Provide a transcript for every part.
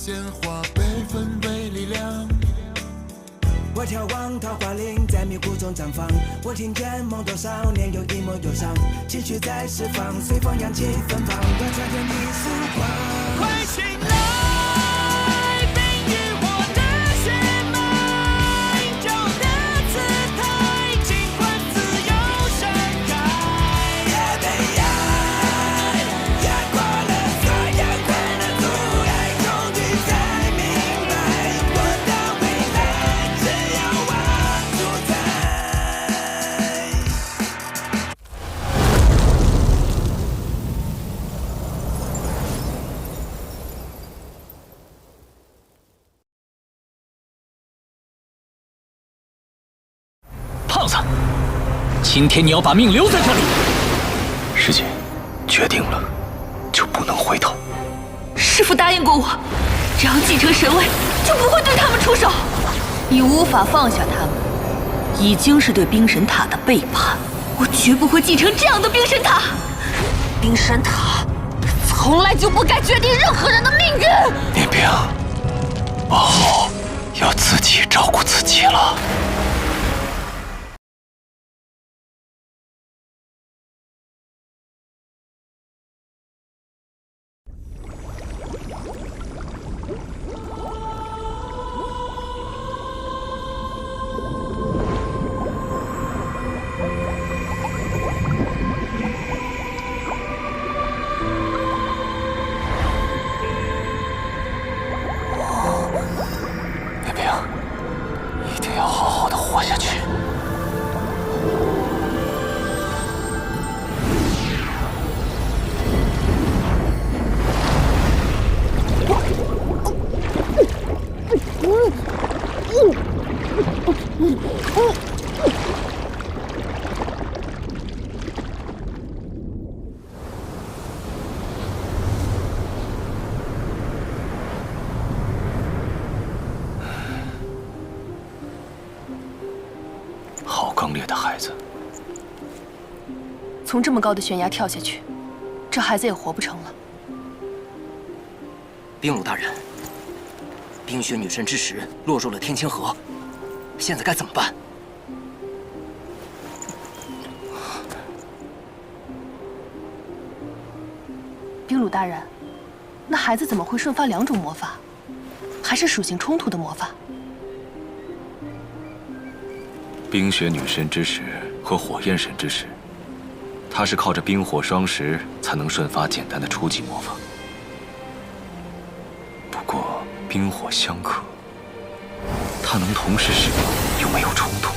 鲜花被分为力量。我眺望桃花林在迷雾中绽放，我听见梦多少年又一抹忧伤，情绪在释放，随风扬起芬芳，多穿天地曙光。快醒来，冰与火的血脉，旧的姿态，尽管自由盛开。也被爱压过了所有困难阻碍，终于才明白，我的未来只有我主宰。胖子，今天你要把命留在这里。师姐，决定了就不能回头。师父答应过我，只要继承神位，就不会对他们出手。你无法放下他们，已经是对冰神塔的背叛。我绝不会继承这样的冰神塔。冰神塔从来就不该决定任何人的命运。宁冰，往后要自己照顾自己了。宁冰，一定要好好的活下去。好刚烈的孩子，从这么高的悬崖跳下去，这孩子也活不成了。冰鲁大人，冰雪女神之石落入了天青河，现在该怎么办？冰鲁大人，那孩子怎么会瞬发两种魔法？还是属性冲突的魔法？冰雪女神之石和火焰神之石，它是靠着冰火双石才能瞬发简单的初级魔法。不过冰火相克，它能同时使用又没有冲突，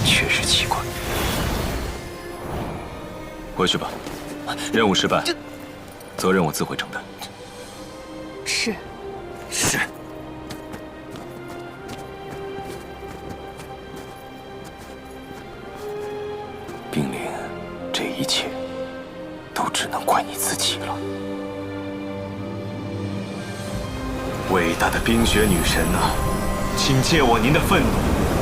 确实奇怪。回去吧，任务失败，责任我自会承担。是。是。冰灵，这一切都只能怪你自己了。伟大的冰雪女神啊，请借我您的愤怒，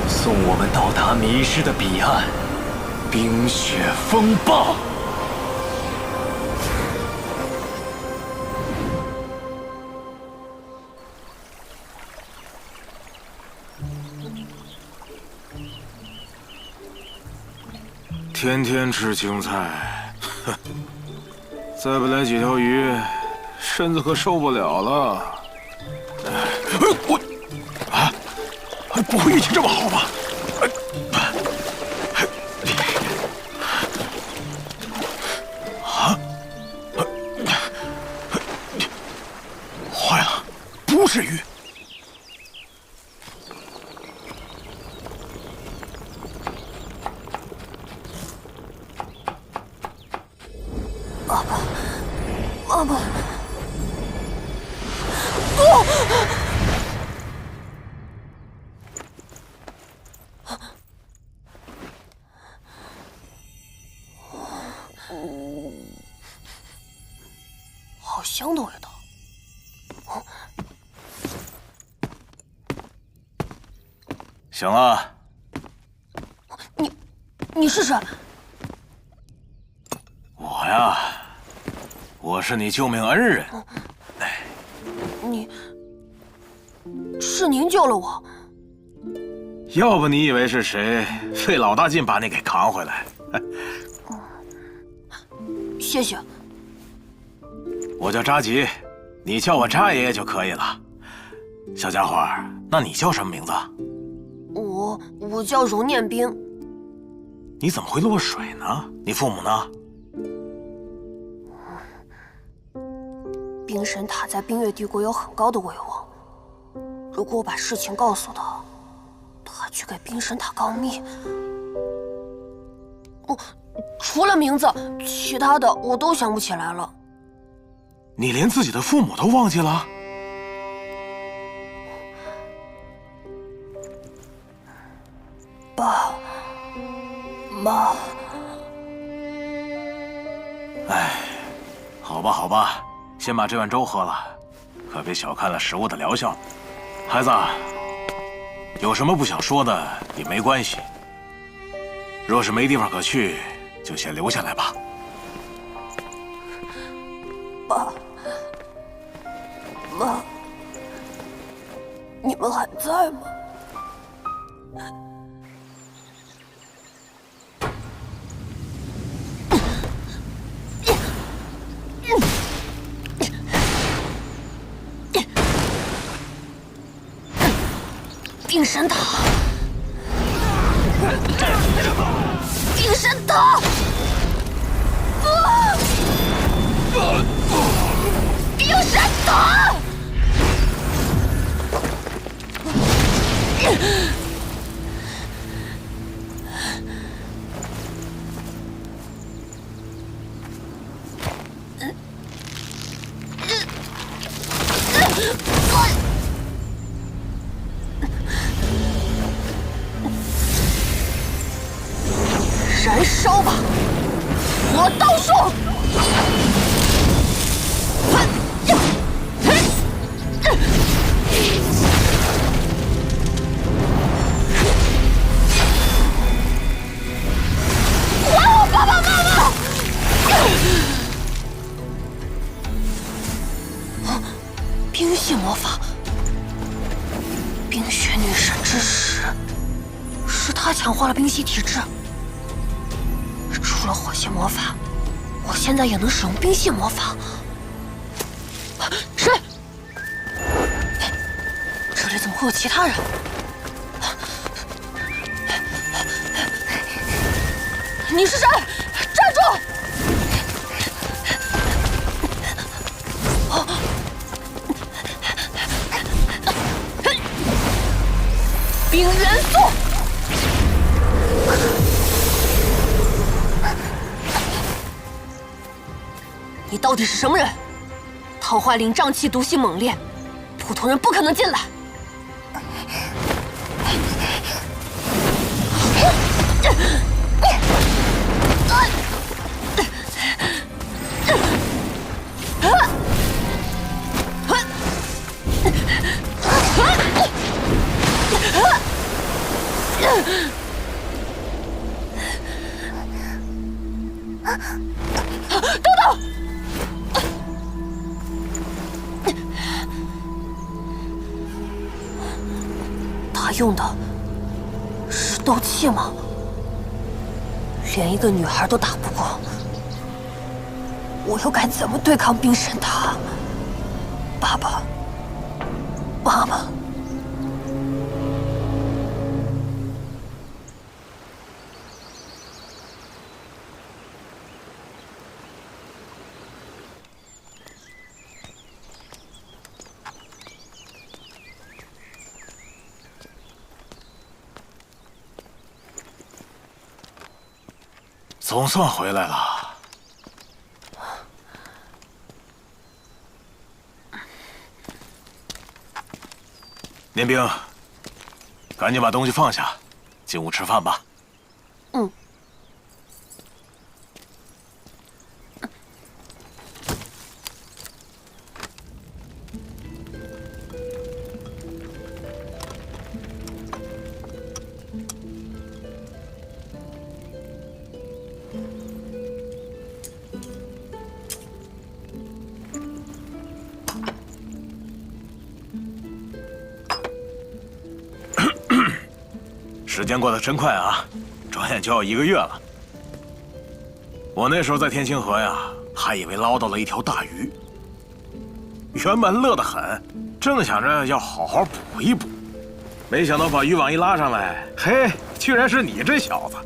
送我们到达迷失的彼岸——冰雪风暴。天天吃青菜，哼，再不来几条鱼，身子可受不了了。不会运气这么好吧？坏了，不是鱼。爸爸，好香的味道。行了，你是谁？我呀，我是你救命恩人。你是您救了我。要不你以为是谁，费老大劲把你给扛回来？谢谢。我叫扎吉，你叫我扎爷爷就可以了。小家伙，那你叫什么名字？我叫荣念冰。你怎么会落水呢？你父母呢？冰神塔在冰月帝国有很高的威望，如果我把事情告诉他，他去给冰神塔告密。除了名字，其他的我都想不起来了。你连自己的父母都忘记了？爸妈。哎，好吧，好吧，先把这碗粥喝了，可别小看了食物的疗效。孩子，有什么不想说的也没关系。若是没地方可去，就先留下来吧。爸妈，你们还在吗？冰神塔，冰神塔，冰神塔！燃烧吧，火刀术！还我爸爸妈妈！冰系魔法，冰雪女神之石，是她强化了冰系体质。除了火系魔法，我现在也能使用冰系魔法。谁？这里怎么会有其他人？你是谁？站住！冰元素。你到底是什么人？桃花林瘴气毒性猛烈，普通人不可能进来。等等！他用的是斗气吗？连一个女孩都打不过，我又该怎么对抗冰神塔？爸爸，妈妈。总算回来了。念兵，赶紧把东西放下，进屋吃饭吧。嗯。时间过得真快啊，转眼就要1个月了。我那时候在天清河呀，还以为捞到了一条大鱼，原本乐得很，正想着要好好补一补，没想到把渔网一拉上来，嘿，居然是你这小子！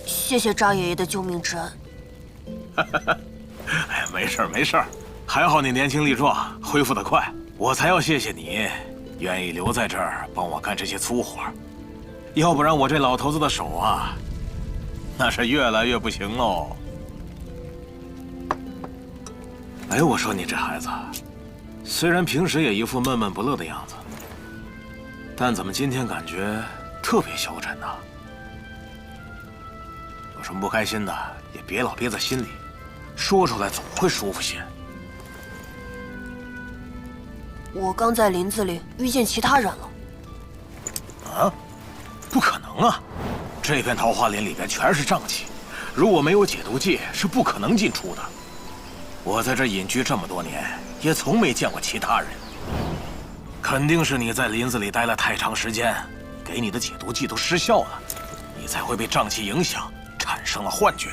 谢谢渣爷爷的救命之恩。哎，没事儿没事儿，还好你年轻力壮，恢复得快，我才要谢谢你，愿意留在这儿帮我干这些粗活，要不然我这老头子的手啊，那是越来越不行喽。哎，我说你这孩子，虽然平时也一副闷闷不乐的样子，但怎么今天感觉特别消沉呢？有什么不开心的，也别老憋在心里，说出来总会舒服些。我刚在林子里遇见其他人了。啊？不可能啊！这片桃花林里边全是瘴气，如果没有解毒剂，是不可能进出的。我在这隐居这么多年，也从没见过其他人。肯定是你在林子里待了太长时间，给你的解毒剂都失效了，你才会被瘴气影响，产生了幻觉。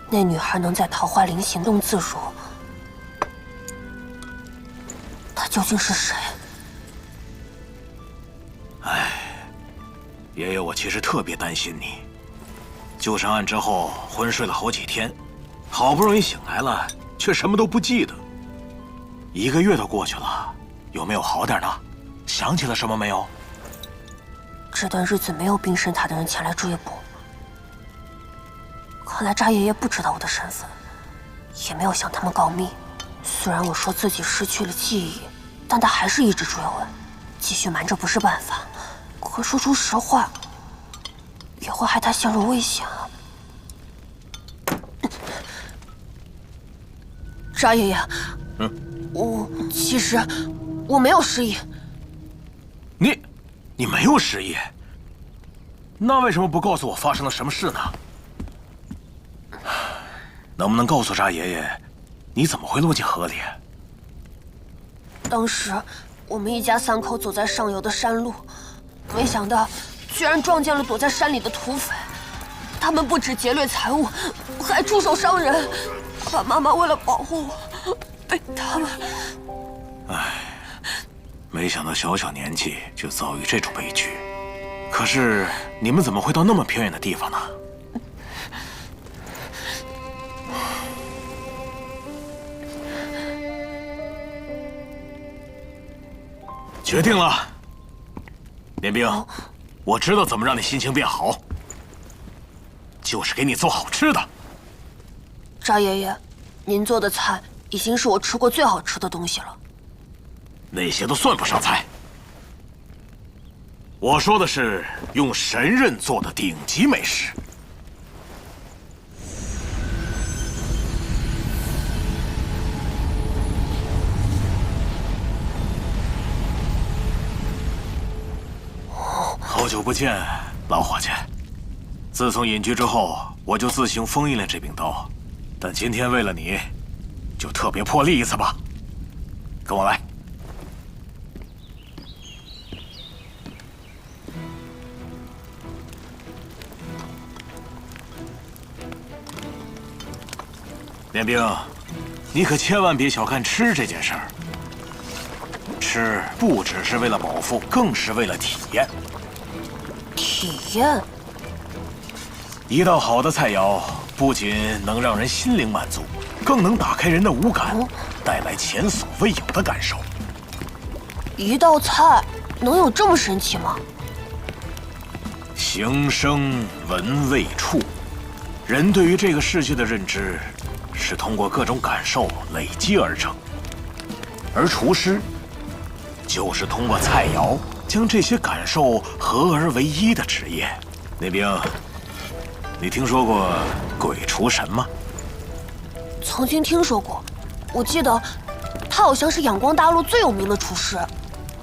那女孩能在桃花林行动自如，她究竟是谁？哎，爷爷，我其实特别担心你。救上岸之后，昏睡了好几天，好不容易醒来了，却什么都不记得。1个月都过去了，有没有好点呢？想起了什么没有？这段日子没有冰神塔的人前来追捕，看来渣爷爷不知道我的身份，也没有向他们告密。虽然我说自己失去了记忆，但他还是一直追问，继续瞒着不是办法。可说出实话，也会害他陷入危险啊！渣爷爷，其实我没有失忆。你没有失忆？那为什么不告诉我发生了什么事呢？能不能告诉渣爷爷，你怎么会落进河里？当时我们一家3口走在上游的山路，没想到居然撞见了躲在山里的土匪。他们不止劫掠财物，还出手伤人。爸爸妈妈为了保护我，被他们……唉，没想到小小年纪就遭遇这种悲剧。可是你们怎么会到那么偏远的地方呢？决定了，连兵，我知道怎么让你心情变好，就是给你做好吃的。渣爷爷，您做的菜已经是我吃过最好吃的东西了。那些都算不上菜，我说的是用神刃做的顶级美食。好久不见，老伙计。自从隐居之后，我就自行封印了这柄刀，但今天为了你，就特别破例一次吧。跟我来。连兵，你可千万别小看吃这件事儿。吃不只是为了饱腹，更是为了体验。体验？一道好的菜肴不仅能让人心灵满足，更能打开人的五感，带来前所未有的感受。一道菜能有这么神奇吗？形声闻味触，人对于这个世界的认知是通过各种感受累积而成，而厨师就是通过菜肴将这些感受合而为一的职业。那兵，你听说过鬼厨神吗？曾经听说过，我记得他好像是阳光大陆最有名的厨师。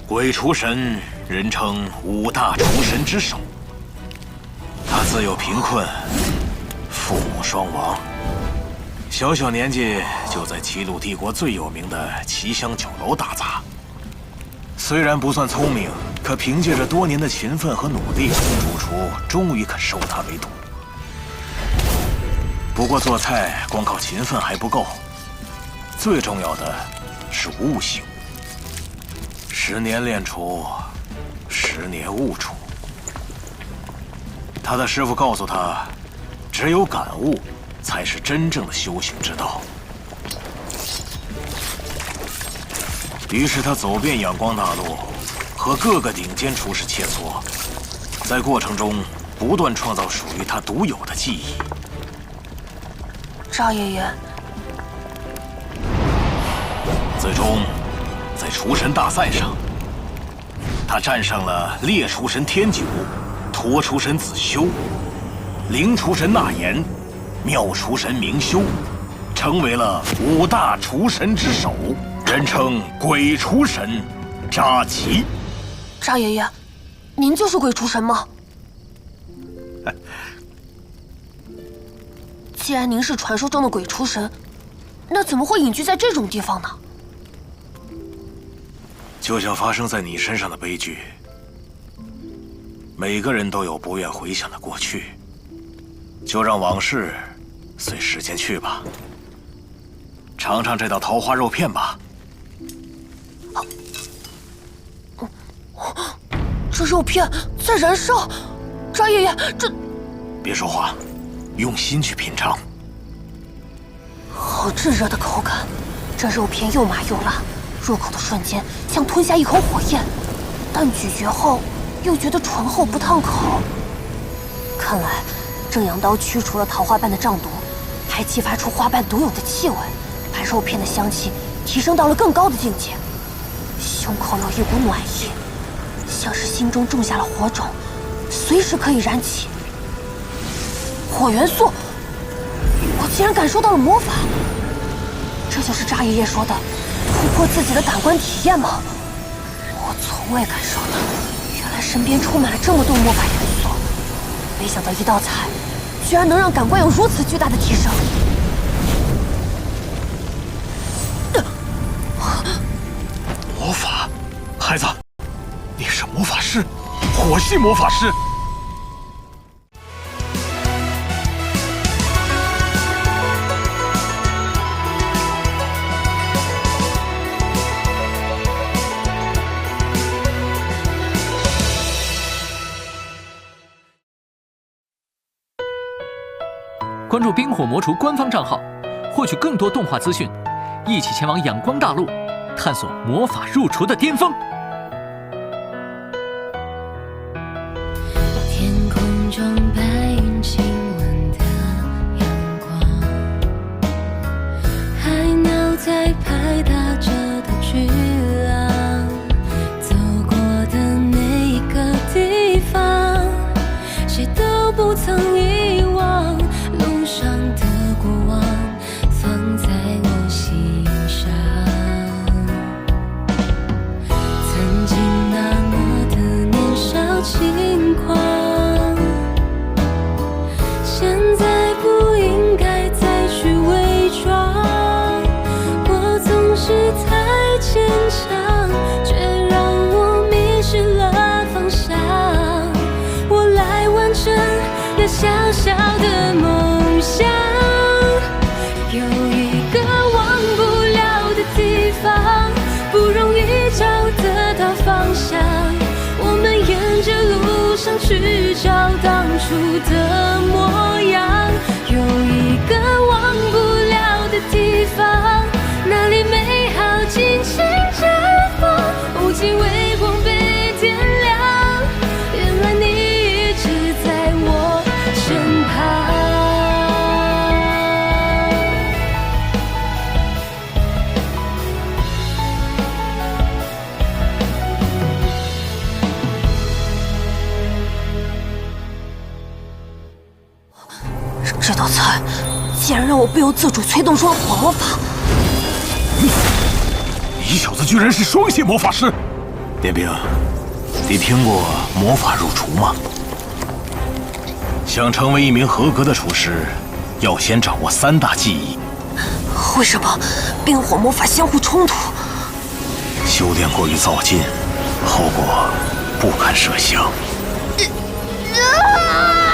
鬼厨神人称5大厨神之首，他自幼贫困，父母双亡，小小年纪就在齐鲁帝国最有名的奇香酒楼打杂。虽然不算聪明，可凭借着多年的勤奋和努力，主厨终于肯收他为徒。不过做菜光靠勤奋还不够，最重要的是悟性。10年练厨，10年悟厨。他的师傅告诉他，只有感悟才是真正的修行之道。于是他走遍阳光大陆，和各个顶尖厨师切磋，在过程中不断创造属于他独有的技艺。赵爷爷，最终，在厨神大赛上，他战胜了烈厨神天九、脱厨神子修、灵厨神纳言、妙厨神明修，成为了5大厨神之首。人称鬼厨神扎奇。扎爷爷，您就是鬼厨神吗？既然您是传说中的鬼厨神，那怎么会隐居在这种地方呢？就像发生在你身上的悲剧，每个人都有不愿回想的过去，就让往事随时间去吧。尝尝这道桃花肉片吧。这肉片在燃烧，扎爷爷，这……别说话，用心去品尝。好炙热的口感，这肉片又麻又辣，入口的瞬间像吞下一口火焰，但咀嚼后又觉得醇厚不烫口。看来正阳刀驱除了桃花瓣的瘴毒，还激发出花瓣独有的气味，把肉片的香气提升到了更高的境界。胸口有一股暖意，像是心中种下了火种，随时可以燃起。火元素，我竟然感受到了魔法！这就是扎爷爷说的突破自己的感官体验吗？我从未感受到，原来身边充满了这么多魔法元素。没想到一道菜，居然能让感官有如此巨大的提升。魔法，孩子，你是魔法师，火系魔法师。关注冰火魔厨官方账号，获取更多动画资讯，一起前往阳光大陆，探索魔法入厨的巅峰。天空中白云亲吻的阳光，海鸟在拍打着的巨浪，走过的每一个地方，谁都不曾遗忘。路上的过往放在我心上，曾经那么的年少轻狂，现在不应该再去伪装。我总是太坚强，却让我迷失了方向。我来完成那小小的梦想，有一个忘不了的地方，不容易找得到方向。我们沿着路上去找当初的模样，有一个忘不了的地方，那里美好尽情绽放，无尽微光被点亮。原来你一直在我身旁。这道菜竟然让我不由自主催动出了火魔法。你小子居然是双系魔法师！点兵，你听过魔法入厨吗？想成为一名合格的厨师，要先掌握3大技艺。为什么冰火魔法相互冲突？修炼过于躁进，后果不堪设想。啊！